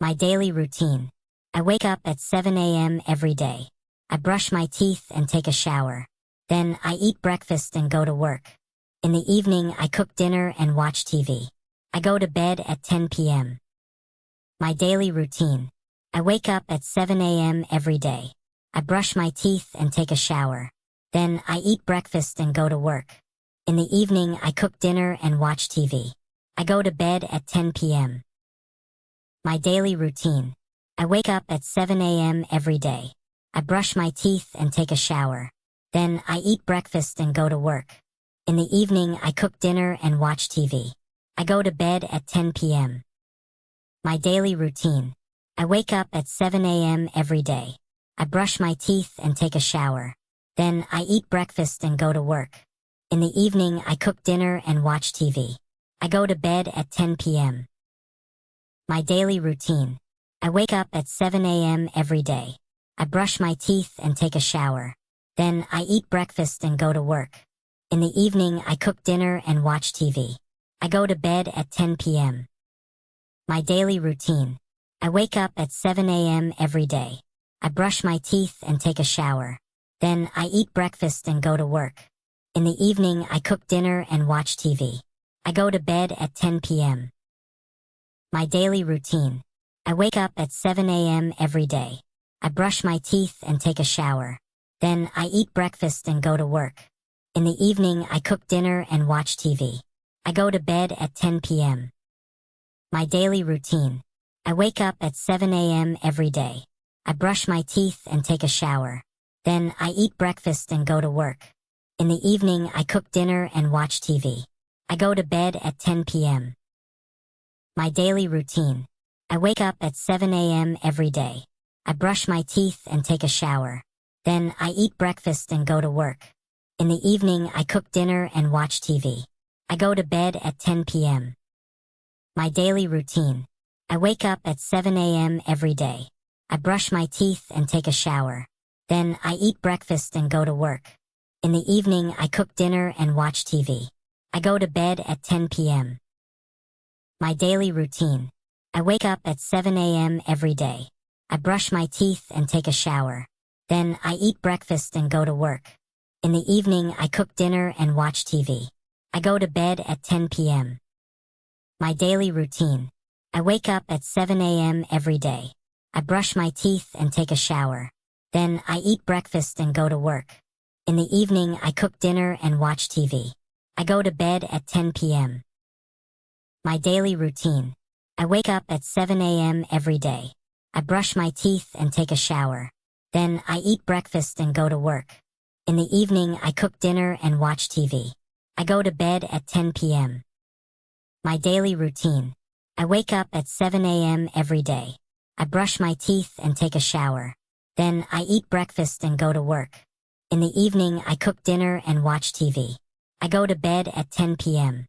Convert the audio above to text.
My daily routine. I wake up at 7 a.m. every day. I brush my teeth and take a shower. Then I eat breakfast and go to work. In the evening I cook dinner and watch TV. I go to bed at 10 p.m. My daily routine. I wake up at 7 a.m. every day. I brush my teeth and take a shower. Then I eat breakfast and go to work. In the evening I cook dinner and watch TV. I go to bed at 10 p.m. My daily routine. I wake up at 7 a.m. every day. I brush my teeth and take a shower. Then I eat breakfast and go to work. In the evening I cook dinner and watch TV. I go to bed at 10 p.m. My daily routine. I wake up at 7 a.m. every day. I brush my teeth and take a shower. Then I eat breakfast and go to work. In the evening I cook dinner and watch TV. I go to bed at 10 p.m. My daily routine. I wake up at 7 a.m. every day. I brush my teeth and take a shower. Then I eat breakfast and go to work. In the evening I cook dinner and watch TV. I go to bed at 10 p.m. My daily routine. I wake up at 7 a.m. every day. I brush my teeth and take a shower. Then I eat breakfast and go to work. In the evening I cook dinner and watch TV. I go to bed at 10 p.m. My daily routine. I wake up at 7 a.m. every day. I brush my teeth and take a shower. Then I eat breakfast and go to work. In the evening I cook dinner and watch TV. I go to bed at 10 p.m. My daily routine. I wake up at 7 a.m. every day. I brush my teeth and take a shower. Then I eat breakfast and go to work. In the evening I cook dinner and watch TV. I go to bed at 10 p.m. My daily routine. I wake up at 7 a.m. every day. I brush my teeth and take a shower. Then I eat breakfast and go to work. In the evening I cook dinner and watch TV. I go to bed at 10 p.m. My daily routine. I wake up at 7 a.m. every day. I brush my teeth and take a shower. Then I eat breakfast and go to work. In the evening I cook dinner and watch TV. I go to bed at 10 p.m. My daily routine. I wake up at 7 a.m. every day. I brush my teeth and take a shower. Then I eat breakfast and go to work. In the evening I cook dinner and watch TV. I go to bed at 10 p.m. My daily routine. I wake up at 7 a.m. every day. I brush my teeth and take a shower. Then I eat breakfast and go to work. In the evening I cook dinner and watch TV. I go to bed at 10 p.m. My daily routine. I wake up at 7 a.m. every day. I brush my teeth and take a shower. Then I eat breakfast and go to work. In the evening I cook dinner and watch TV. I go to bed at 10 p.m. My daily routine. I wake up at 7 a.m. every day. I brush my teeth and take a shower. Then I eat breakfast and go to work. In the evening I cook dinner and watch TV. I go to bed at 10 p.m.